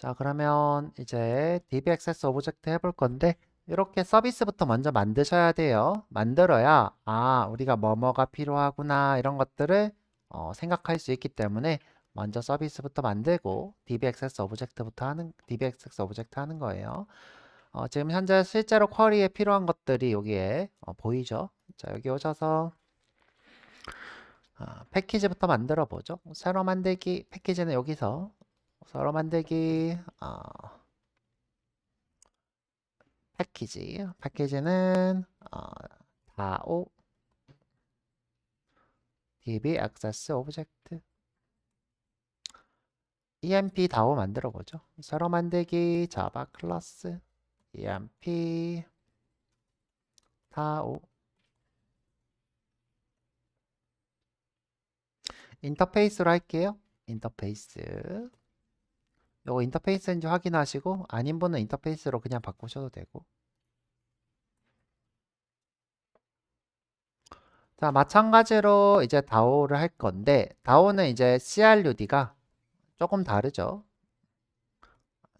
자, 그러면 이제 DB 액세스 오브젝트 해볼 건데 이렇게 서비스부터 먼저 만드셔야 돼요. 만들어야 우리가 뭐뭐가 필요하구나 이런 것들을 생각할 수 있기 때문에 먼저 서비스부터 만들고 DB 액세스 오브젝트 하는 거예요. 지금 현재 실제로 쿼리에 필요한 것들이 여기에 보이죠? 자, 여기 오셔서 패키지부터 만들어 보죠. 새로 만들기 패키지는 여기서 새로 만들기 패키지는 DAO DB 액세스 오브젝트 EMP DAO 만들어 보죠. 새로 만들기 자바 클래스 EMP DAO 인터페이스로 할게요. 인터페이스 요거 인터페이스인지 확인하시고 아닌 분은 인터페이스로 그냥 바꾸셔도 되고. 자, 마찬가지로 이제 DAO를 할 건데 DAO는 이제 CRUD가 조금 다르죠.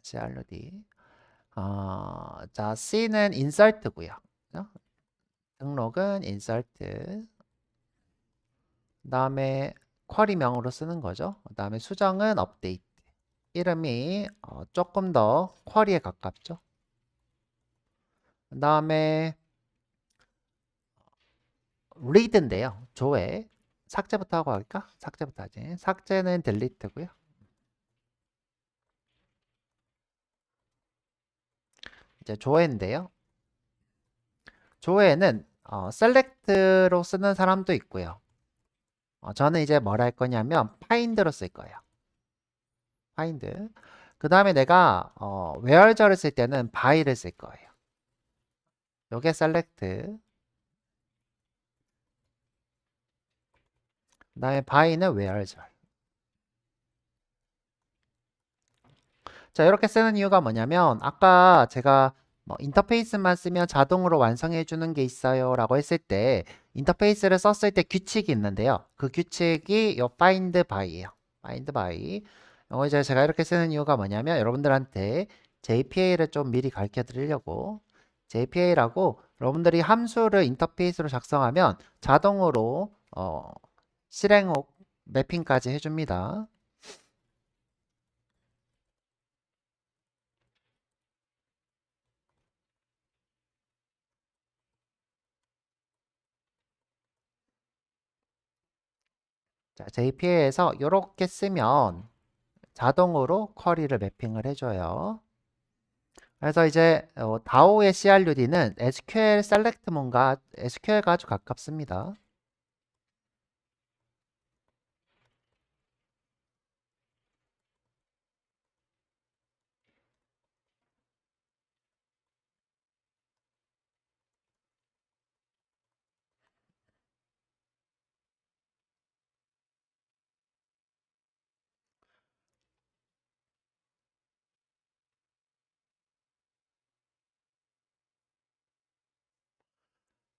CRUD 자, C는 insert고요. 등록은 insert. 그 다음에 쿼리명으로 쓰는 거죠. 그 다음에 수정은 update. 이름이 조금 더 쿼리에 가깝죠. 그 다음에 read인데요. 조회. 삭제부터 하고 할까? 삭제부터 하지. 삭제는 delete고요. 이제 조회인데요. 조회는 select로 쓰는 사람도 있고요. 저는 이제 뭘 할 거냐면 find로 쓸 거예요. find. 그 다음에 내가 where절을 쓸 때는 by를 쓸 거예요. 요게 select. 그 다음에 by는 where절. 자, 이렇게 쓰는 이유가 뭐냐면 아까 제가 인터페이스만 쓰면 자동으로 완성해 주는 게 있어요 라고 했을 때 인터페이스를 썼을 때 규칙이 있는데요. 그 규칙이 요 find by예요. find by. 이거 이제 제가 이렇게 쓰는 이유가 뭐냐면 여러분들한테 JPA를 좀 미리 가르쳐 드리려고. JPA라고 여러분들이 함수를 인터페이스로 작성하면 자동으로 실행옥 매핑까지 해줍니다. 자, JPA에서 이렇게 쓰면 자동으로 쿼리를 매핑을 해줘요. 그래서 이제 DAO의 CRUD는 SQL 셀렉트문과 SQL과 아주 가깝습니다.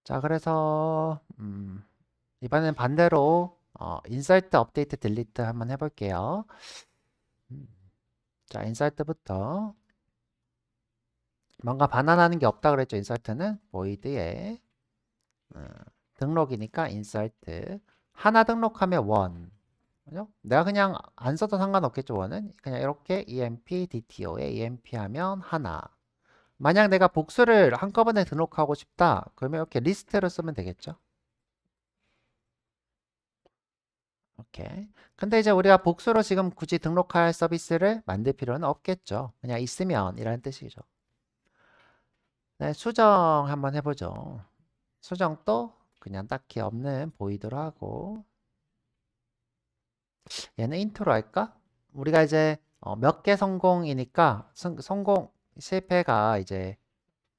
자, 그래서 이번엔 반대로 insert, update, delete 한번 해볼게요. 음, 자, insert부터 뭔가 반환하는 게 없다 그랬죠. insert는 void에 등록이니까 insert. 하나 등록하면 원. 그죠? 내가 그냥 안 써도 상관없겠죠. 원은 그냥 이렇게 emp dto에 emp 하면 하나. 만약 내가 복수를 한꺼번에 등록하고 싶다 그러면 이렇게 리스트로 쓰면 되겠죠. 오케이. 근데 이제 우리가 복수로 지금 굳이 등록할 서비스를 만들 필요는 없겠죠. 그냥 있으면 이라는 뜻이죠. 네, 수정 한번 해보죠. 수정도 그냥 딱히 없는 보이드로 하고 얘는 인트로 할까? 우리가 이제 몇 개 성공이니까 성공 실패가 이제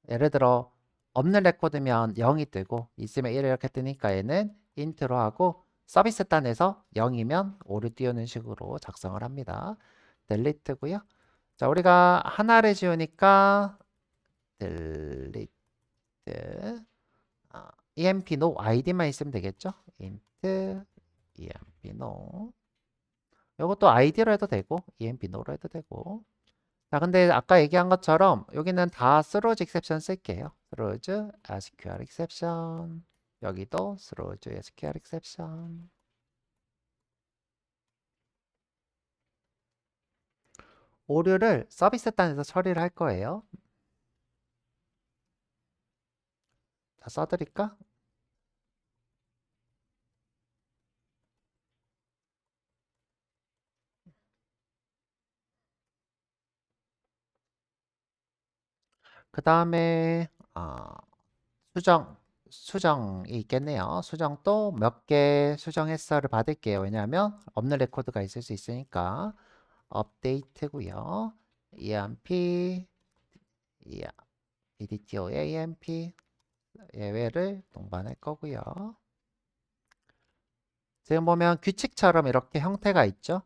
예를 들어 없는 레코드면 0이 뜨고 있으면 1 이렇게 뜨니까 얘는 인트로 하고 서비스 단에서 0이면 5를 띄우는 식으로 작성을 합니다. 델리트고요. 자, 우리가 하나를 지우니까 델리트 emp no id만 있으면 되겠죠? int emp no. 이것도 id로 해도 되고 emp no로 해도 되고 자, 근데 아까 얘기한 것처럼 여기는 다 throws exception 쓸게요. throws SQL exception. 여기도 throws SQL exception. 오류를 서비스 단에서 처리를 할 거예요. 자, 써드릴까? 그 다음에 수정이 있겠네요. 수정도 몇 개 수정 햇살을 받을게요. 왜냐하면 없는 레코드가 있을 수 있으니까. 업데이트고요. EMP, EDTO, AMP 예외를 동반할 거고요. 지금 보면 규칙처럼 이렇게 형태가 있죠.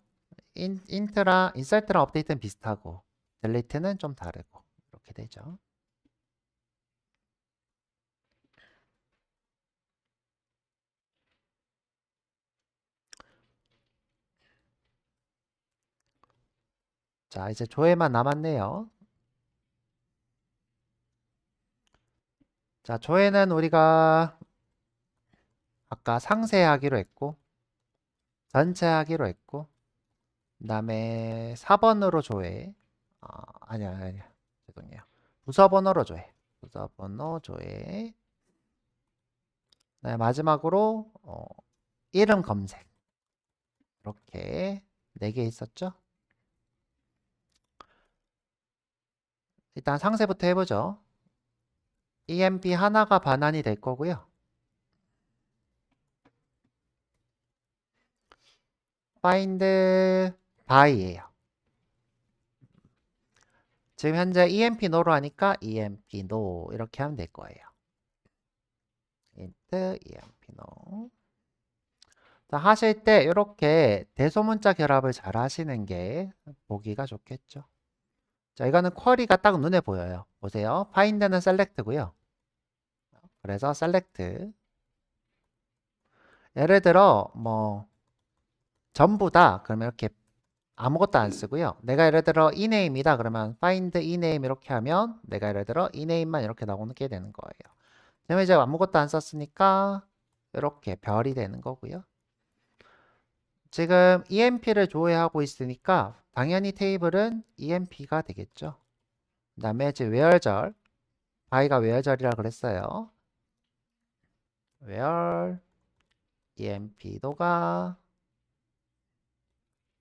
인sert랑 업데이트는 비슷하고 delete는 좀 다르고 이렇게 되죠. 자, 이제 조회만 남았네요. 자, 조회는 우리가 아까 상세하기로 했고 전체 하기로 했고 그 다음에 4번으로 조회 아니야 죄송해요. 부서번호로 조회 부서번호 조회 네, 마지막으로 이름 검색 이렇게 4개 있었죠. 일단 상세부터 해보죠. EMP 하나가 반환이 될 거고요. find by예요. 지금 현재 EMP no로 하니까 EMP no 이렇게 하면 될 거예요. int EMP no. 자, 하실 때 이렇게 대소문자 결합을 잘 하시는 게 보기가 좋겠죠. 자, 이거는 쿼리가 딱 눈에 보여요. 보세요. find는 select고요. 그래서 select. 예를 들어 뭐 전부 다 그러면 이렇게 아무것도 안 쓰고요. 내가 예를 들어 eName이다 그러면 find eName 이렇게 하면 내가 예를 들어 eName만 이렇게 나오게 되는 거예요. 그러면 이제 아무것도 안 썼으니까 이렇게 별이 되는 거고요. 지금 EMP를 조회하고 있으니까 당연히 테이블은 EMP가 되겠죠. 그 다음에 이제 where절 by가 where절이라 그랬어요. where EMP도가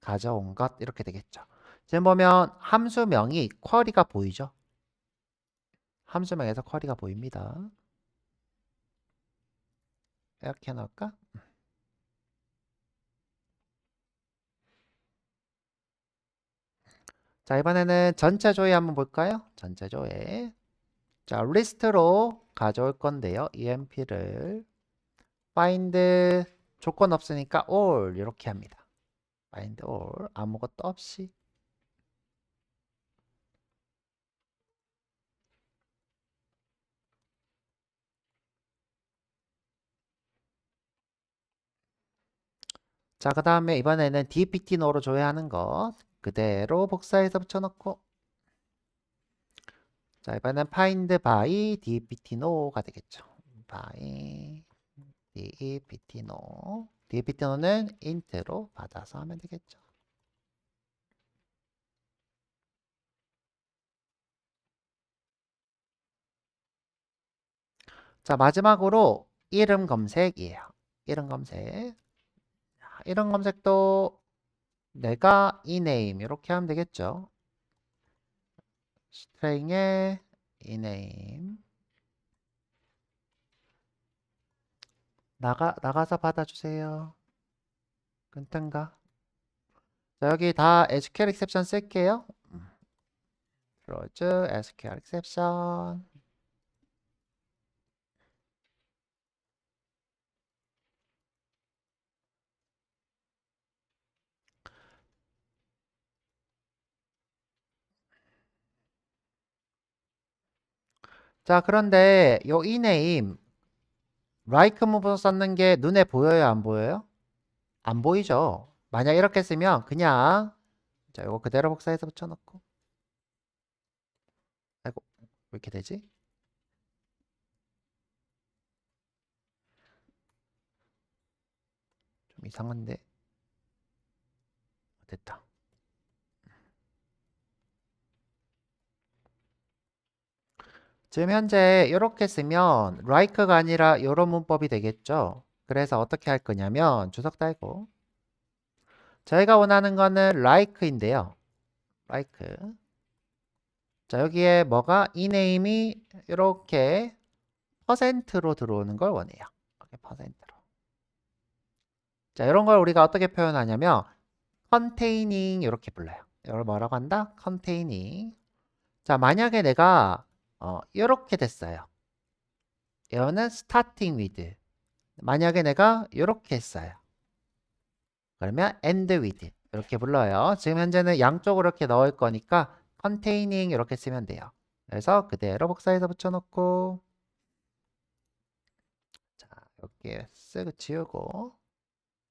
가져온 것 이렇게 되겠죠. 지금 보면 함수명이 쿼리가 보이죠. 함수명에서 쿼리가 보입니다. 이렇게 해놓을까? 자, 이번에는 전체 조회 한번 볼까요? 전체 조회. 자, 리스트로 가져올 건데요. EMP를 find 조건 없으니까 all 이렇게 합니다. find all 아무것도 없이. 자, 그 다음에 이번에는 dpt no로 조회하는 것 그대로 복사해서 붙여넣고 자, 이번엔 find by dpt no가 되겠죠. by dpt no dpt no는 int로 받아서 하면 되겠죠. 자, 마지막으로 이름 검색이에요. 이름 검색. 이름 검색도 내가 eName 이렇게 하면 되겠죠. 스트링에 eName 나가서 받아주세요. 끊든가. 자, 여기 다 SQL exception 쓸게요. close SQL exception. 자, 그런데 요 eName like move 썼는 게 눈에 보여요, 안 보여요? 안 보이죠? 만약 이렇게 쓰면 그냥 자, 이거 그대로 복사해서 붙여놓고 이렇게 되지? 좀 이상한데? 됐다. 지금 현재 이렇게 쓰면 like가 아니라 이런 문법이 되겠죠? 그래서 어떻게 할 거냐면 주석 달고 저희가 원하는 거는 like인데요. like. 자, 여기에 뭐가 이 네임이 이렇게 퍼센트로 들어오는 걸 원해요. 이렇게 퍼센트로. 자, 이런 걸 우리가 어떻게 표현하냐면 containing 이렇게 불러요. 이걸 뭐라고 한다? containing. 자, 만약에 내가 이렇게 됐어요. 이거는 starting with. 만약에 내가 이렇게 했어요. 그러면 end with 이렇게 불러요. 지금 현재는 양쪽으로 이렇게 넣을 거니까 containing 이렇게 쓰면 돼요. 그래서 그대로 복사해서 붙여놓고 자, 이렇게 쓱 지우고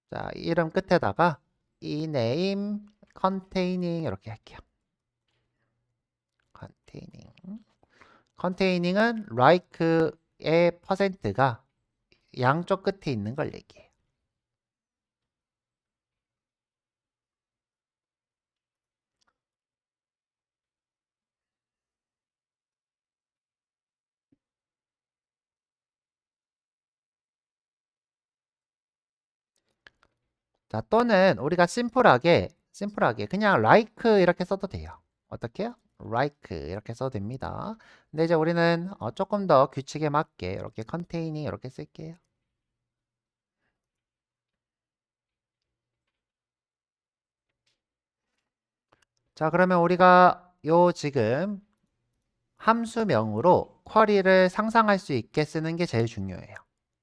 자, 이름 끝에다가 이 name containing 이렇게 할게요. containing. containing은 like의 퍼센트가 양쪽 끝에 있는 걸 얘기해요. 자, 또는 우리가 심플하게 그냥 like 이렇게 써도 돼요. 어떻게요? like 이렇게 써도 됩니다. 근데 이제 우리는 조금 더 규칙에 맞게 이렇게 containing 이렇게 쓸게요. 자, 그러면 우리가 요 지금 함수명으로 쿼리를 상상할 수 있게 쓰는 게 제일 중요해요.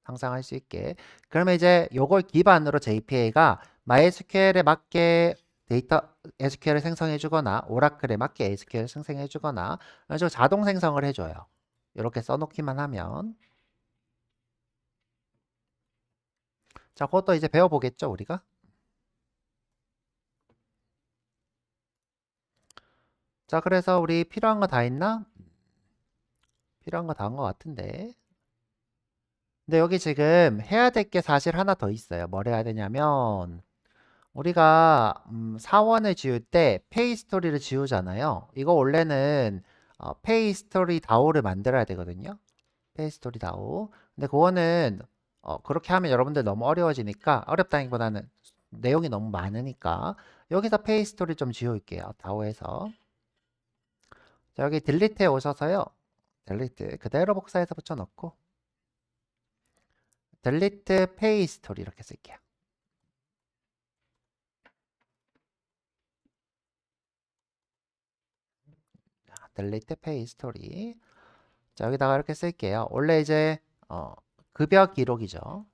상상할 수 있게. 그러면 이제 요걸 기반으로 JPA가 MySQL에 맞게 데이터 SQL을 생성해 주거나 오라클에 맞게 SQL을 생성해 주거나 아주 자동 생성을 해줘요. 이렇게 써놓기만 하면 자, 그것도 이제 배워보겠죠, 우리가? 자, 그래서 우리 필요한 거 다 했나? 필요한 거 다 한 것 같은데. 근데 여기 지금 해야 될 게 사실 하나 더 있어요. 뭘 해야 되냐면 우리가 사원을 지울 때 페이 스토리를 지우잖아요. 이거 원래는 페이 스토리 다오를 만들어야 되거든요. 페이 스토리 다오. 근데 그거는 그렇게 하면 여러분들 너무 어려워지니까 어렵다기보다는 내용이 너무 많으니까 여기서 페이 스토리 좀 지울게요. 다오에서. 자, 여기 딜리트에 오셔서요. 딜리트 그대로 복사해서 붙여넣고 딜리트 페이 스토리 이렇게 쓸게요. 딜리트 페이 스토리. 자, 여기다가 이렇게 쓸게요. 원래 이제 급여 기록이죠.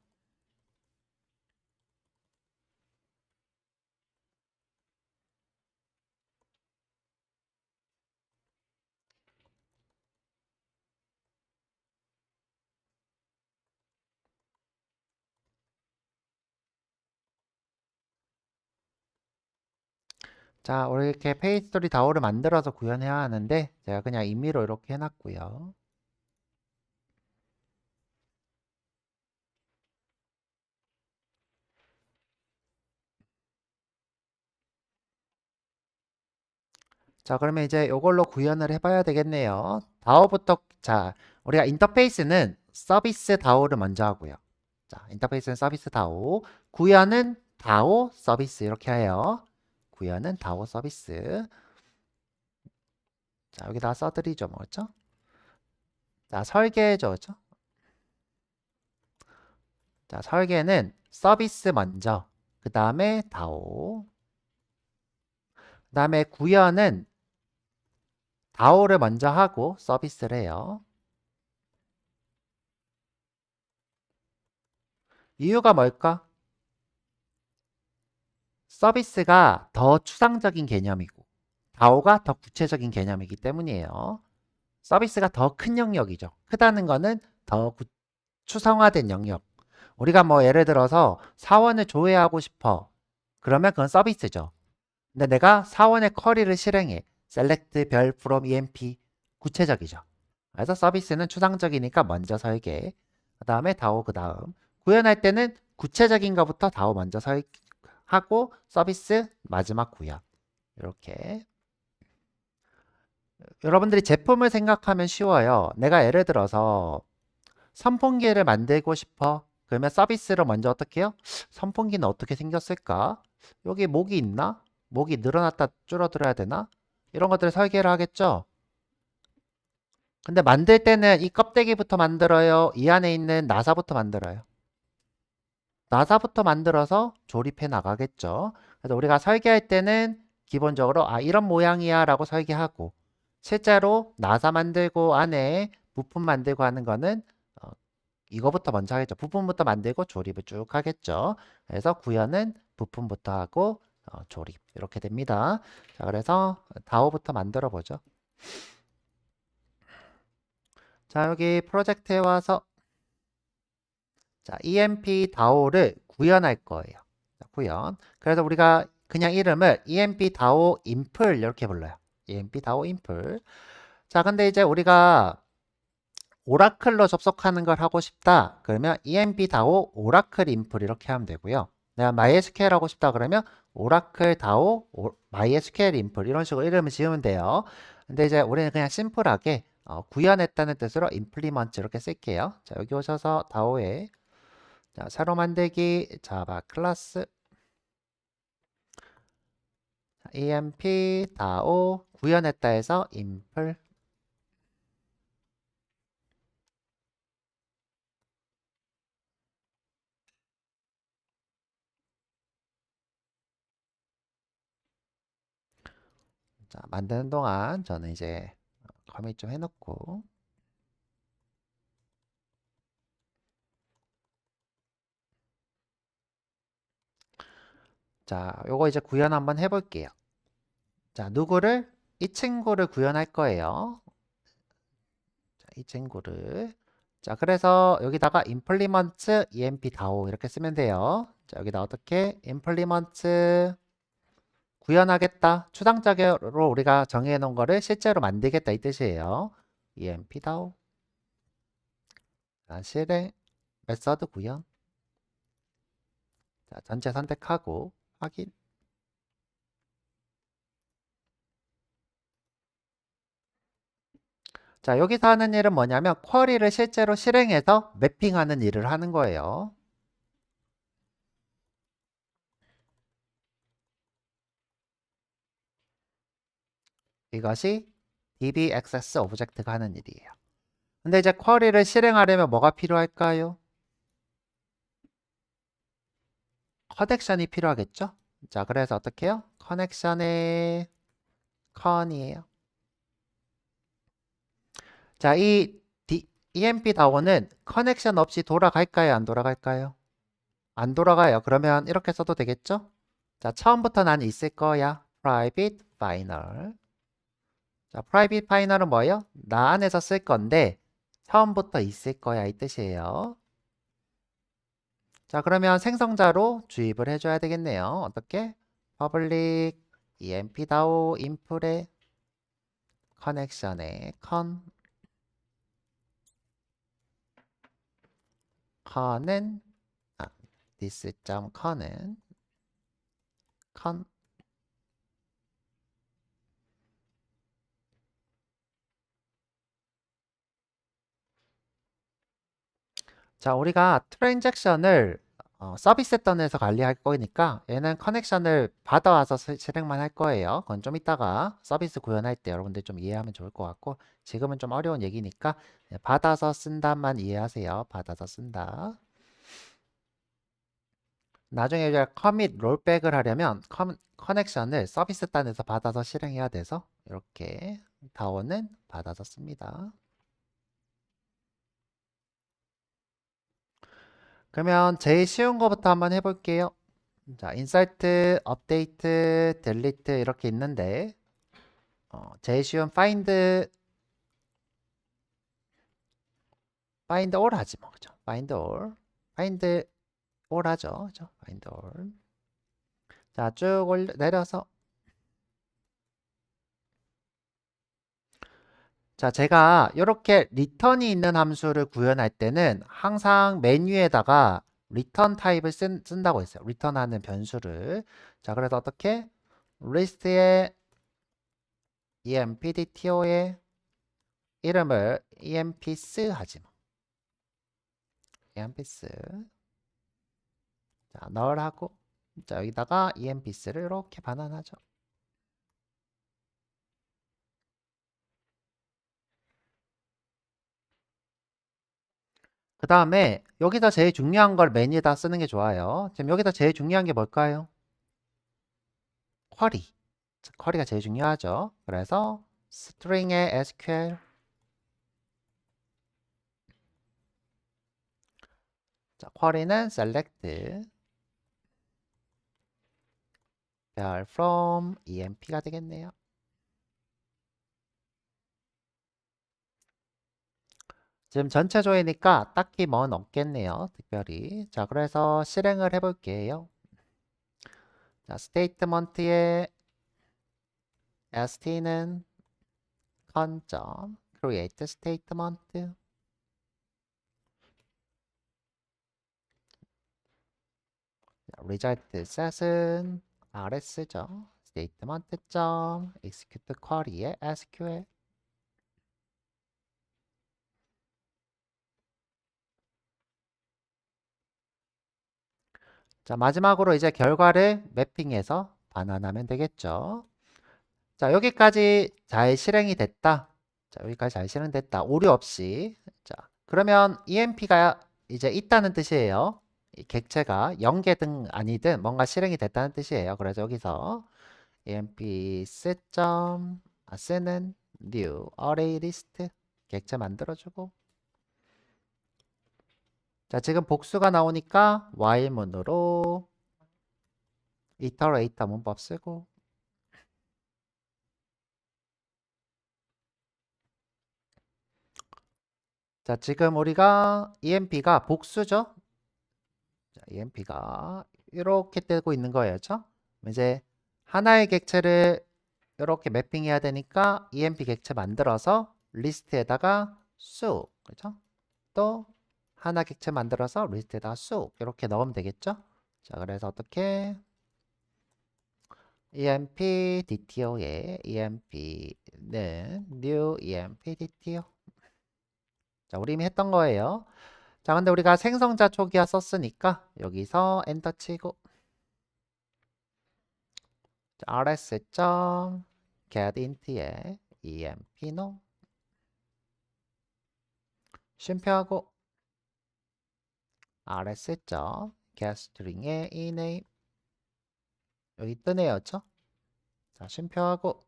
자, 우리 이렇게 페이스토리 다오를 만들어서 구현해야 하는데 제가 그냥 임의로 이렇게 해놨고요. 자, 그러면 이제 이걸로 구현을 해봐야 되겠네요. 다오부터 자, 우리가 인터페이스는 서비스 다오를 먼저 하고요. 자, 인터페이스는 서비스 다오, 구현은 다오 서비스 이렇게 해요. 구현은 다오 서비스. 자, 여기다 써드리죠, 뭐죠? 자, 설계죠, 그죠? 자, 설계는 서비스 먼저, 그 다음에 다오, 그 다음에 구현은 다오를 먼저 하고 서비스를 해요. 이유가 뭘까? 서비스가 더 추상적인 개념이고 다오가 더 구체적인 개념이기 때문이에요. 서비스가 더 큰 영역이죠. 크다는 거는 더 추상화된 영역. 우리가 뭐 예를 들어서 사원을 조회하고 싶어. 그러면 그건 서비스죠. 근데 내가 사원의 쿼리를 실행해. select 별 from emp 구체적이죠. 그래서 서비스는 추상적이니까 먼저 설계. 그 다음에 다오 그 다음. 구현할 때는 구체적인 것부터 다오 먼저 설하고 서비스 마지막 구현. 이렇게. 여러분들이 제품을 생각하면 쉬워요. 내가 예를 들어서 선풍기를 만들고 싶어. 그러면 서비스를 먼저 어떻게 해요? 선풍기는 어떻게 생겼을까? 여기 목이 있나? 목이 늘어났다 줄어들어야 되나? 이런 것들을 설계를 하겠죠? 근데 만들 때는 이 껍데기부터 만들어요? 이 안에 있는 나사부터 만들어요? 나사부터 만들어서 조립해 나가겠죠? 그래서 우리가 설계할 때는 기본적으로 이런 모양이야 라고 설계하고 실제로 나사 만들고 안에 부품 만들고 하는 거는 어, 이거부터 먼저 하겠죠. 부품부터 만들고 조립을 쭉 하겠죠. 그래서 구현은 부품부터 하고 조립 이렇게 됩니다. 자, 그래서 다오부터 만들어 보죠. 자, 여기 프로젝트에 와서 자, EMP 다오를 구현할 거예요. 자, 구현. 그래서 우리가 그냥 이름을 EMP 다오 인플 이렇게 불러요. EMP 다오 인플. 자, 근데 이제 우리가 오라클로 접속하는 걸 하고 싶다. 그러면 EMP 다오 오라클 인플 이렇게 하면 되고요. 내가 MySQL 하고 싶다 그러면 오라클 다오 MySQL 인플 이런 식으로 이름을 지으면 돼요. 근데 이제 우리는 그냥 심플하게 구현했다는 뜻으로 implement 이렇게 쓸게요. 자, 여기 오셔서 다오에 자, 새로 만들기 자바 클래스 emp 다오 구현했다 해서 impl 자, 만드는 동안 저는 이제 커밋 좀 해놓고 자, 요거 이제 구현 한번 해볼게요. 자, 누구를? 이 친구를 구현할 거예요. 자, 이 친구를. 자, 그래서 여기다가 implement emp 다오 이렇게 쓰면 돼요. 자, 여기다 어떻게? implement 구현하겠다. 추상적으로 우리가 정해 놓은 거를 실제로 만들겠다 이 뜻이에요. emp 다오. 자, 실행 메서드 구현. 자, 전체 선택하고 확인. 자, 여기서 하는 일은 뭐냐면 쿼리를 실제로 실행해서 매핑하는 일을 하는 거예요. 이것이 DB 액세스 오브젝트가 하는 일이에요. 근데 이제 쿼리를 실행하려면 뭐가 필요할까요? 커넥션이 필요하겠죠? 자, 그래서 어떻게 해요? 커넥션의 컨이에요. 자, 이 EMP 다원은 커넥션 없이 돌아갈까요? 안 돌아갈까요? 안 돌아가요. 그러면 이렇게 써도 되겠죠? 자, 처음부터 난 있을 거야. private final. 자, private final은 뭐예요? 나 안에서 쓸 건데 처음부터 있을 거야 이 뜻이에요. 자, 그러면 생성자로 주입을 해줘야 되겠네요. 어떻게? public emp dao input에 커넥션에 con은 this.con은 con 자, 우리가 트랜잭션을 서비스端에서 관리할 거니까 얘는 커넥션을 받아와서 실행만 할 거예요. 그건 좀 이따가 서비스 구현할 때 여러분들 좀 이해하면 좋을 것 같고 지금은 좀 어려운 얘기니까 받아서 쓴다만 이해하세요. 받아서 쓴다. 나중에 이제 커밋 롤백을 하려면 커넥션을 서비스端에서 받아서 실행해야 돼서 이렇게 다원은 받아서 씁니다. 그러면 제일 쉬운 거부터 한번 해볼게요. 자, 인서트, 업데이트, 델리트 이렇게 있는데 제일 쉬운 find all 하지 뭐, 그죠? find all 하죠, 그죠? find all. 자, 쭉 내려서 자, 제가 이렇게 return이 있는 함수를 구현할 때는 항상 메뉴에다가 return 타입을 쓴다고 했어요. return하는 변수를. 자, 그래서 어떻게? list에 empdto의 이름을 empsys 하지 뭐. empsys. 자, null 하고. 자, 여기다가 empsys를 이렇게 반환하죠. 그 다음에 여기서 제일 중요한 걸 메뉴에다 쓰는 게 좋아요. 지금 여기서 제일 중요한 게 뭘까요? 쿼리. 쿼리가 제일 중요하죠. 그래서 string의 SQL. 자, 쿼리는 select 별 from emp가 되겠네요. 지금 전체 조회니까 딱히 뭔 없겠네요. 특별히. 자, 그래서 실행을 해볼게요. 자, 스테이트먼트의 st는 con. create statement. result set은 rs죠. statement. execute query의 SQL. 자, 마지막으로 이제 결과를 매핑해서 반환하면 되겠죠. 자, 여기까지 잘 실행이 됐다. 자, 여기까지 잘 실행됐다. 오류 없이. 자, 그러면 EMP가 이제 있다는 뜻이에요. 이 객체가 연계든 아니든 뭔가 실행이 됐다는 뜻이에요. 그래서 여기서 EMP 쓰는 new array list 객체 만들어주고. 자, 지금 복수가 나오니까 while문으로 iterator 문법 쓰고. 자, 지금 우리가 EMP가 복수죠? 자, EMP가 이렇게 뜨고 있는 거예요. 그렇죠? 이제 하나의 객체를 이렇게 매핑해야 되니까 EMP 객체 만들어서 리스트에다가 쑥, 그렇죠? 또 하나 객체 만들어서 리스트에다가 쑥 이렇게 넣으면 되겠죠? 자, 그래서 어떻게 EMP DTO에 EMP는 new EMP DTO. 자, 우리 이미 했던 거예요. 자, 근데 우리가 생성자 초기화 썼으니까 여기서 엔터 치고 rs.getInt에 empno 쉼표하고 rs.getString의 ename 여기 뜨네요. 그쵸? 자, 쉼표하고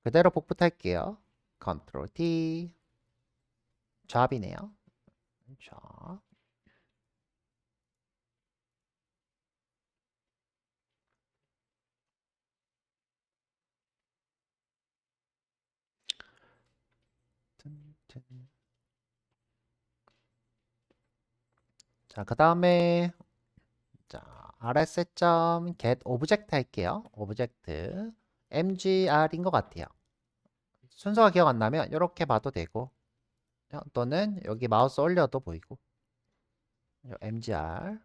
그대로 복붙할게요. Ctrl D 잡이네요. 자, 자, 그 다음에 자, rs.get object 할게요. object mgr인 것 같아요. 순서가 기억 안 나면 이렇게 봐도 되고 또는 여기 마우스 올려도 보이고 mgr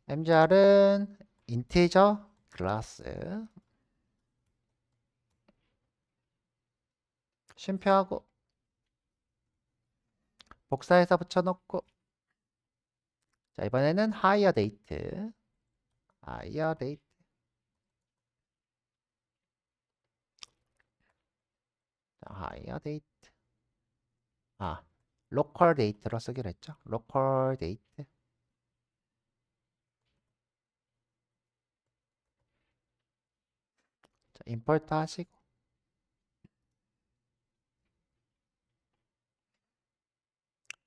mgr은 인티저 클래스 쉼표하고 복사해서 붙여놓고 자, 이번에는 higher date 자, higher date local date로 쓰기로 했죠. local date 자, import 하시고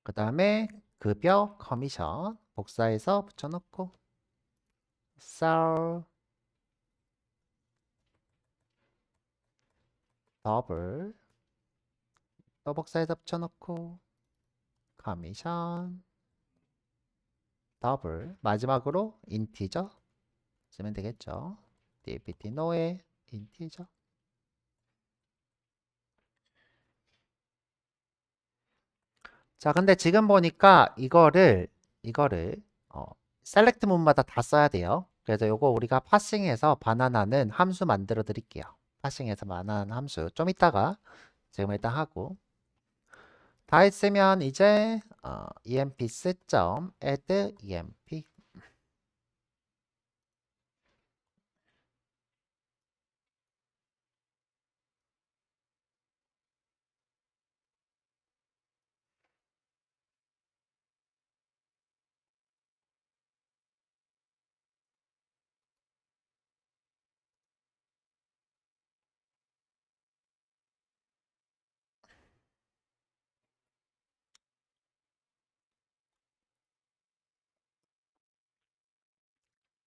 그 다음에 급여 커미션 복사해서 붙여놓고 sal 더블 또 복사해서 붙여놓고 커미션 더블 마지막으로 인티저 쓰면 되겠죠. dpt no의 인티저 자, 근데 지금 보니까 이거를 셀렉트 문마다 다 써야 돼요. 그래서 요거 우리가 파싱해서 바나나는 함수 만들어 드릴게요. 파싱해서 바나나 함수 좀 이따가 지금 일단 하고 다 했으면 이제 emp system add emp.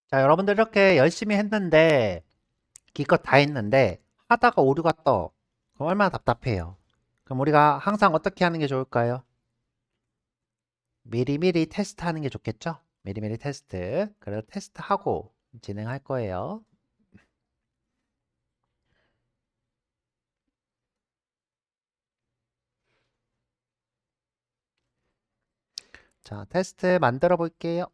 자, 여러분들 이렇게 열심히 했는데 기껏 다 했는데 하다가 오류가 떠. 그럼 얼마나 답답해요. 그럼 우리가 항상 어떻게 하는 게 좋을까요? 미리미리 테스트하는 게 좋겠죠? 미리미리 테스트. 그래서 테스트하고 진행할 거예요. 자, 테스트 만들어 볼게요.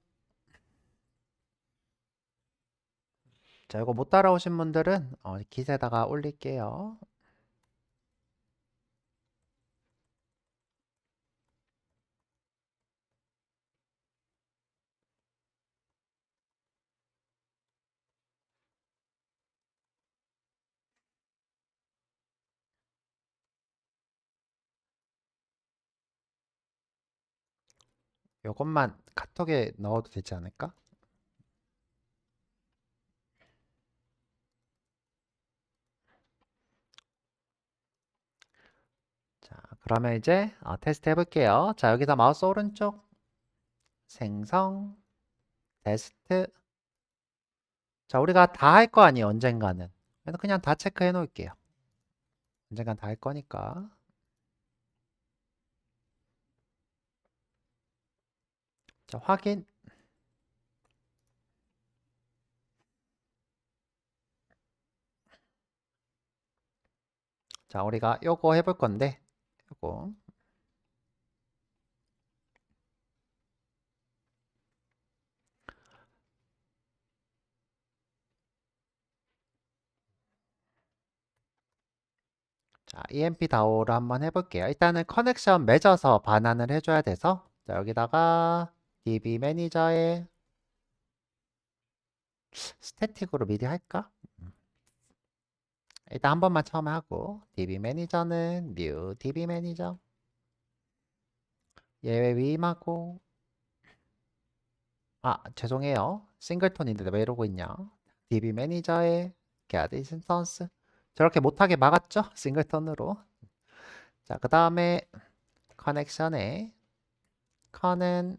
자, 이거 못 따라오신 분들은 깃에다가 올릴게요. 요것만 카톡에 넣어도 되지 않을까? 자, 그러면 이제 테스트 해볼게요. 자, 여기서 마우스 오른쪽 생성 테스트. 자, 우리가 다 할 거 아니에요, 언젠가는. 그래서 그냥 다 체크해 놓을게요. 언젠간 다 할 거니까. 자, 확인. 자, 우리가 요거 해볼 건데, 요거. 자, EMP 다오를 한번 해볼게요. 일단은 커넥션 맺어서 반환을 해줘야 돼서, 자, 여기다가 DB 매니저에 스태틱으로 미리 할까? 일단 한 번만 처음에 하고, DB 매니저는 new DB 매니저. 예외 위임하고, 죄송해요. 싱글톤인데 왜 이러고 있냐? DB 매니저에 get instance. 저렇게 못하게 막았죠? 싱글톤으로. 자, 그 다음에 커넥션에 커는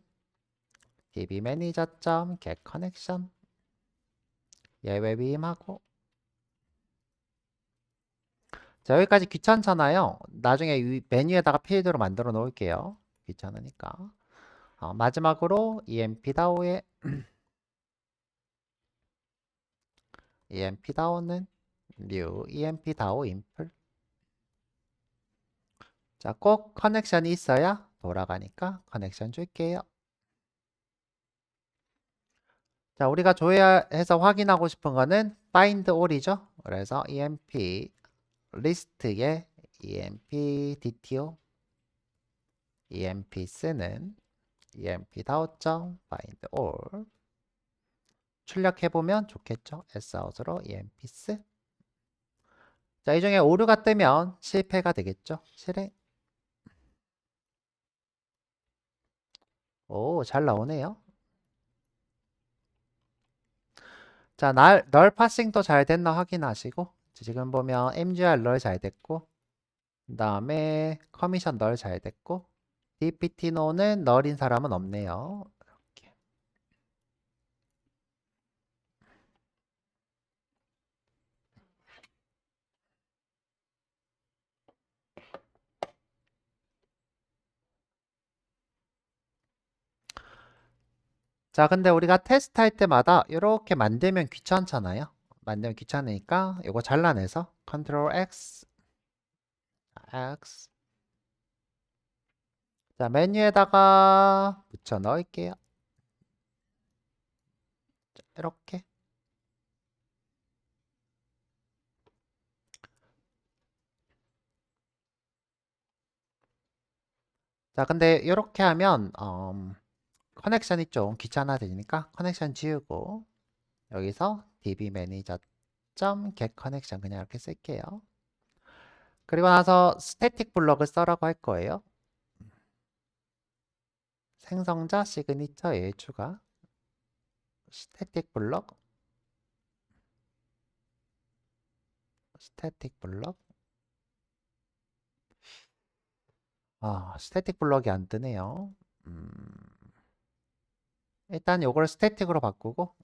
DB 매니저.get connection 예외 위임하고. 자, 여기까지 귀찮잖아요. 나중에 이 메뉴에다가 필드로 만들어 놓을게요. 귀찮으니까. 마지막으로 emp 다오에 emp 다오는 new emp 다오 인플. 자, 꼭 커넥션이 있어야 돌아가니까 커넥션 줄게요. 자, 우리가 조회해서 확인하고 싶은 거는 find all이죠. 그래서 emp 리스트에 emp dto emp 쓰는 emp 다오점 find all 출력해보면 좋겠죠. sout으로 emp 쓰. 자, 이 중에 오류가 뜨면 실패가 되겠죠. 실행. 오, 잘 나오네요. 자, 널 파싱도 잘 됐나 확인하시고 지금 보면 mgr 널 잘 됐고 그 다음에 커미션 널 잘 됐고 dpt 노는 널인 사람은 없네요. 이렇게. 자, 근데 우리가 테스트 할 때마다 이렇게 만들면 귀찮잖아요. 만들면 귀찮으니까 이거 잘라내서 Ctrl X 자, 메뉴에다가 붙여 넣을게요. 자, 이렇게. 자, 근데 이렇게 하면 커넥션이 좀 귀찮아지니까 커넥션 지우고 여기서 dbmanager.get connection 그냥 이렇게 쓸게요. 그리고 나서 스태틱 블럭을 써라고 할 거예요. 생성자 시그니처 얘 추가 스태틱 블럭 스태틱 블럭이 안 뜨네요. 일단 요걸 스태틱으로 바꾸고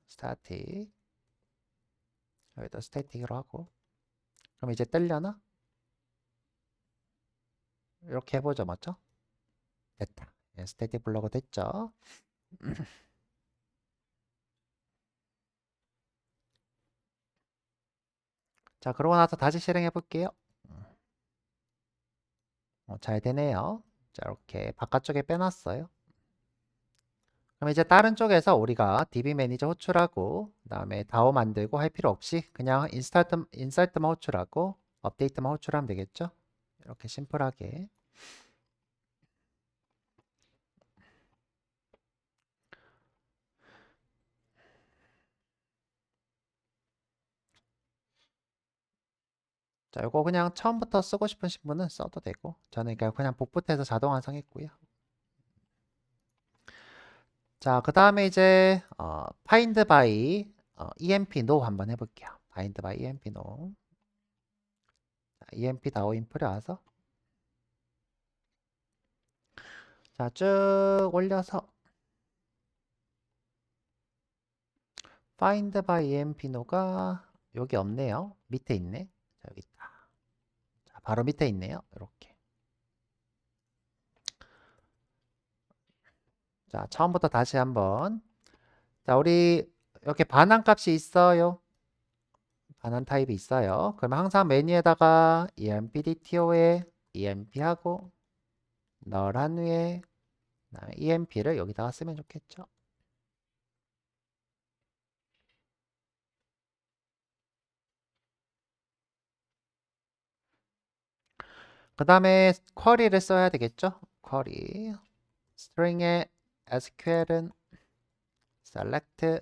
스태틱 여기다 스태틱으로 하고 그럼 이제 뜰려나? 이렇게 해보죠, 맞죠? 됐다. 예, 스태틱 블럭은 됐죠? 자, 그러고 나서 다시 실행해 볼게요. 잘 되네요. 자, 이렇게 바깥쪽에 빼놨어요. 그럼 이제 다른 쪽에서 우리가 DB 매니저 호출하고 그다음에 다오 만들고 할 필요 없이 그냥 인서트만 호출하고 업데이트만 호출하면 되겠죠? 이렇게 심플하게. 자, 이거 그냥 처음부터 쓰고 싶으신 분은 써도 되고 저는 그냥 복붙해서 자동 완성했고요. 자, 그 다음에 이제 find by emp no 한번 해볼게요. find by emp no. 자, emp 다오 인풀에 와서 자, 쭉 올려서 find by emp no가 여기 없네요. 밑에 있네. 자, 여기 있다. 자, 바로 밑에 있네요. 이렇게. 자, 처음부터 다시 한번. 자, 우리 이렇게 반환 값이 있어요. 반환 타입이 있어요. 그러면 항상 메뉴에다가 empdto에 emp하고 널 한 후에 emp를 여기다가 쓰면 좋겠죠. 그 다음에 쿼리를 써야 되겠죠. 쿼리 string의 SQL은 select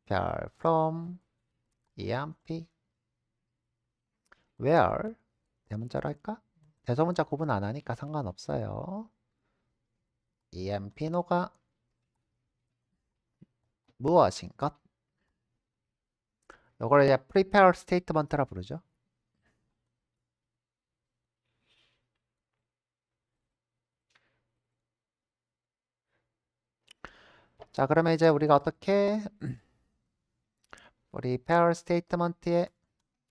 별 from emp where 대문자로 할까? 대소문자 구분 안 하니까 상관없어요. emp노가 무엇인 것? 이걸 이제 prepare statement라 부르죠. 자, 그러면 이제 우리가 어떻게 prepare statement의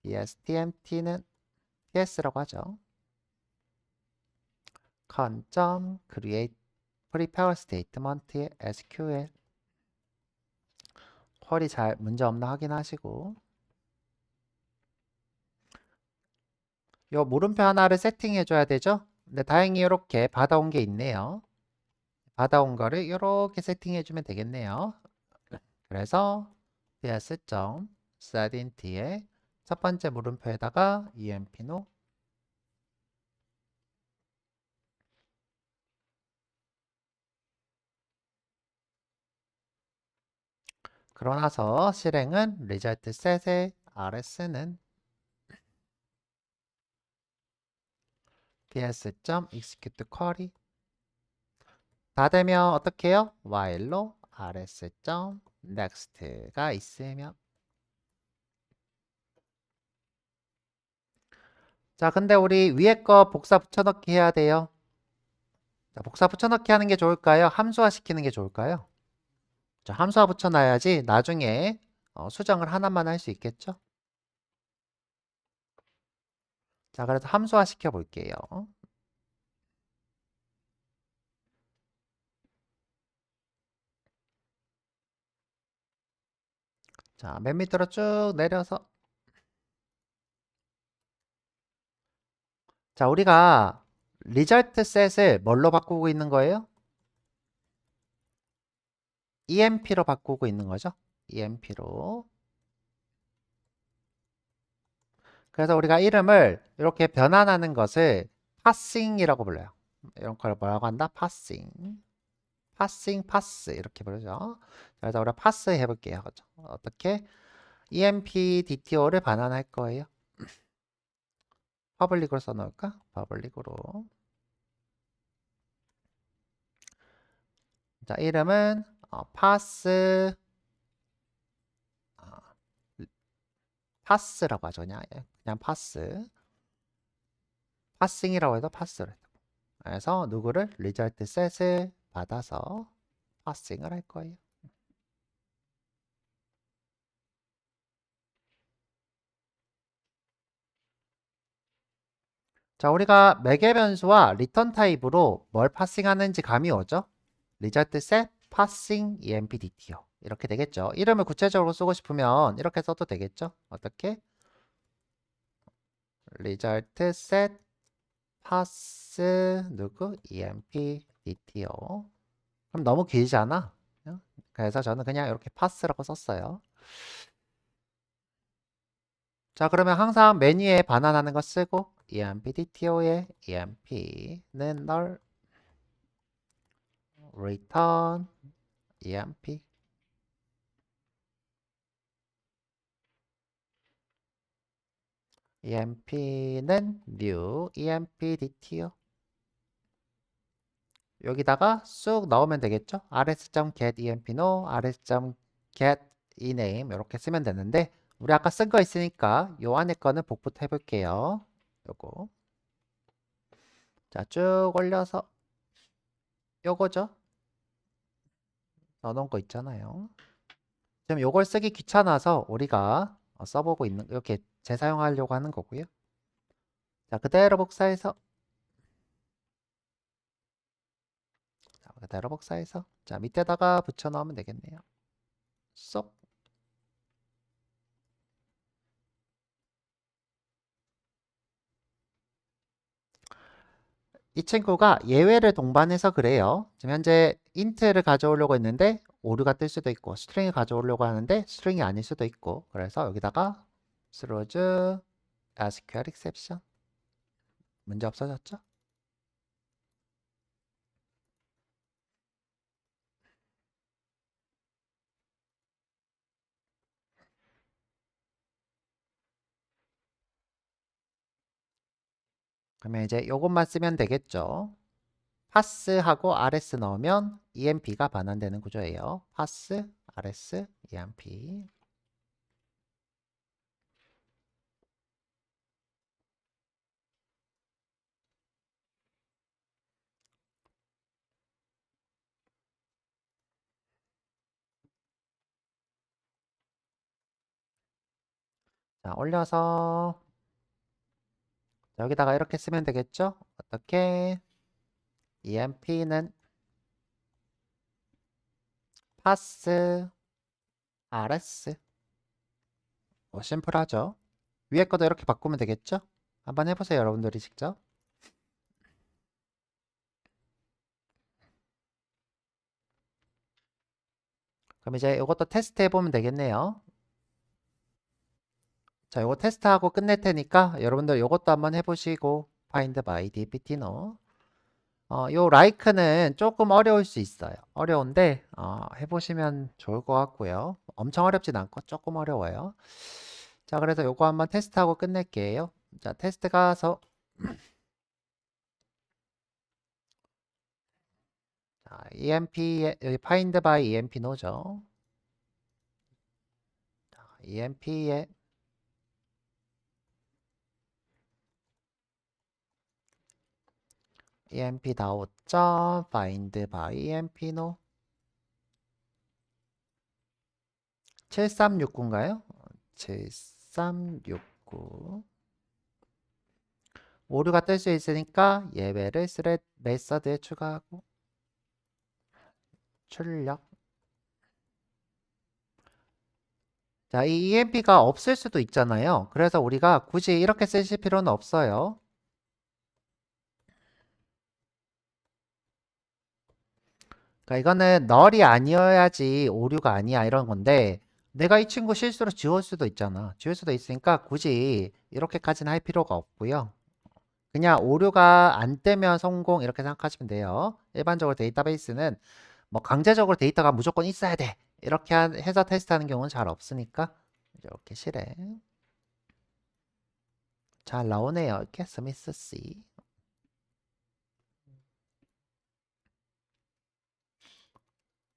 stmt는 ts라고 하죠. con.create prepare statement의 SQL 쿼리 잘 문제 없나 확인하시고 요 물음표 하나를 세팅해 줘야 되죠. 근데 다행히 이렇게 받아온 게 있네요. 받아온 거를 이렇게 세팅해 주면 되겠네요. 그래서 ps.setInt의 첫 번째 물음표에다가 empno 그러고 나서 실행은 result set의 rs는 ps.execute query 다 되면 어떻게 해요? while로 rs.next가 있으면 자, 근데 우리 위에 거 복사 붙여넣기 해야 돼요. 자, 복사 붙여넣기 하는 게 좋을까요? 함수화 시키는 게 좋을까요? 자, 함수화 붙여놔야지 나중에 수정을 하나만 할 수 있겠죠? 자, 그래서 함수화 시켜 볼게요. 자, 맨 밑으로 쭉 내려서 자, 우리가 result set을 뭘로 바꾸고 있는 거예요? emp로 바꾸고 있는 거죠. emp로. 그래서 우리가 이름을 이렇게 변환하는 것을 passing이라고 불러요. 이런 걸 뭐라고 한다? passing. passing, pass 이렇게 부르죠. 그래서 우리가 pass 해볼게요. 그죠? 어떻게? empdto를 반환할 거예요. 퍼블릭으로 써놓을까? 퍼블릭으로. 자, 이름은 pass, pass라고 하죠. 그냥 pass. passing이라고 해도 pass를 해도. 그래서 누구를? result set을 받아서 passing을 할 거예요. 자, 우리가 매개 변수와 리턴 타입으로 뭘 파싱하는지 감이 오죠? result set passing empdto 이렇게 되겠죠. 이름을 구체적으로 쓰고 싶으면 이렇게 써도 되겠죠? 어떻게? result set pass 누구? empdto. 그럼 너무 길지 않아? 그래서 저는 그냥 이렇게 pass라고 썼어요. 자, 그러면 항상 메뉴에 반환하는 거 쓰고 empdto의 emp는 널 return emp emp는 new empdto 여기다가 쑥 넣으면 되겠죠? rs.get empno rs.get ename 이렇게 쓰면 되는데 우리 아까 쓴 거 있으니까 요 안에 거는 복부터 해볼게요. 요거 자 쭉 올려서 요거죠? 넣어놓은 거 있잖아요. 지금 요걸 쓰기 귀찮아서 우리가 써보고 있는 이렇게 재사용하려고 하는 거고요. 자 그대로 복사해서 그대로 복사해서 자 밑에다가 붙여 넣으면 되겠네요. 쏙. 이 친구가 예외를 동반해서 그래요. 지금 현재 int를 가져오려고 했는데 오류가 뜰 수도 있고 스트링을 가져오려고 하는데 스트링이 아닐 수도 있고 그래서 여기다가 throws SQL exception 문제 없어졌죠? 그러면 이제 요것만 쓰면 되겠죠. pass하고 rs 넣으면 emp가 반환되는 구조예요. pass, rs, emp. 자, 올려서 여기다가 이렇게 쓰면 되겠죠? 어떻게? emp는 pass, rs. 심플하죠? 위에 것도 이렇게 바꾸면 되겠죠? 한번 해보세요, 여러분들이 직접. 그럼 이제 이것도 테스트 해보면 되겠네요. 자, 이거 테스트하고 끝낼 테니까 여러분들 이것도 한번 해보시고 find by dptno. 요 like는 조금 어려울 수 있어요. 어려운데 해보시면 좋을 것 같고요. 엄청 어렵진 않고 조금 어려워요. 자, 그래서 요거 한번 테스트하고 끝낼게요. 자, 테스트 가서 자, 여기 find by empno죠. emp에 emp.find by empno 7369인가요? 7369 오류가 뜰 수 있으니까 예외를 스레드 메서드에 추가하고 출력. 자, 이 emp가 없을 수도 있잖아요. 그래서 우리가 굳이 이렇게 쓰실 필요는 없어요. 그러니까 이거는 널이 아니어야지 오류가 아니야 이런 건데 내가 이 친구 실수로 지울 수도 있잖아. 지울 수도 있으니까 굳이 이렇게까지는 할 필요가 없고요. 그냥 오류가 안 뜨면 성공 이렇게 생각하시면 돼요. 일반적으로 데이터베이스는 뭐 강제적으로 데이터가 무조건 있어야 돼. 이렇게 해서 테스트하는 경우는 잘 없으니까 이렇게 실행. 잘 나오네요. 이렇게 스미스 C.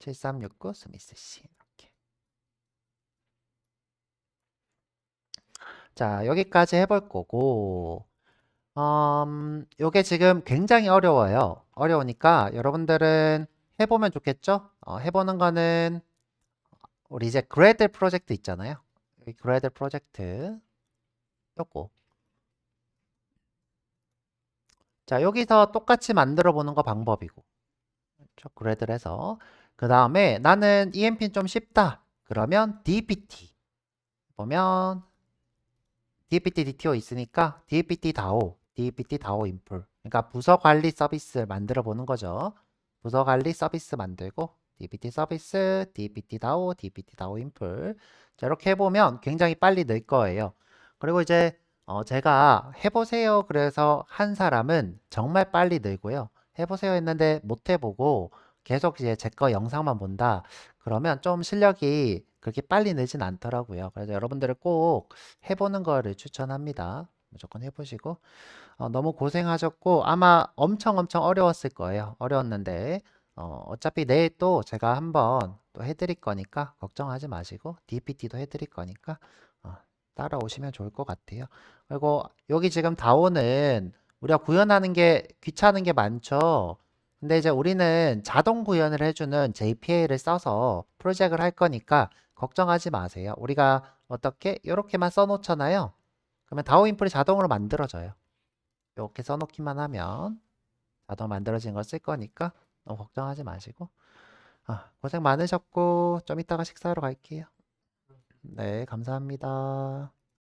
(7369) 스미스 C. 이렇게. 자, 여기까지 해볼 거고, 요게 지금 굉장히 어려워요. 어려우니까 여러분들은 해보면 좋겠죠? 해보는 거는 우리 이제 그래들 프로젝트 있잖아요. 여기 그래들 프로젝트 요거. 자, 여기서 똑같이 만들어 보는 거 방법이고. 그렇죠? 그래들 해서. 그 다음에 나는 EMP는 좀 쉽다. 그러면 DPT. 보면 DPT DTO 있으니까 DPT DAO, DPT DAO 인풀. 그러니까 부서 관리 서비스를 만들어 보는 거죠. 부서 관리 서비스 만들고 DPT 서비스, DPT DAO, DPT DAO 인풀. 자, 이렇게 해보면 굉장히 빨리 늘 거예요. 그리고 이제 제가 해보세요. 그래서 한 사람은 정말 빨리 늘고요. 해보세요 했는데 못 해보고 계속 이제 제 거 영상만 본다. 그러면 좀 실력이 그렇게 빨리 늘진 않더라고요. 그래서 여러분들을 꼭 해보는 거를 추천합니다. 무조건 해보시고 너무 고생하셨고 아마 엄청 엄청 어려웠을 거예요. 어려웠는데 어차피 내일 또 제가 한번 또 해드릴 거니까 걱정하지 마시고 DPT도 해드릴 거니까 어, 따라오시면 좋을 것 같아요. 그리고 여기 지금 다오는 우리가 구현하는 게 귀찮은 게 많죠. 근데 이제 우리는 자동 구현을 해주는 JPA를 써서 프로젝트를 할 거니까 걱정하지 마세요. 우리가 어떻게 이렇게만 써놓잖아요. 그러면 다오 인풀이 자동으로 만들어져요. 이렇게 써놓기만 하면 자동 만들어진 걸 쓸 거니까 너무 걱정하지 마시고 고생 많으셨고 좀 이따가 식사하러 갈게요. 네, 감사합니다.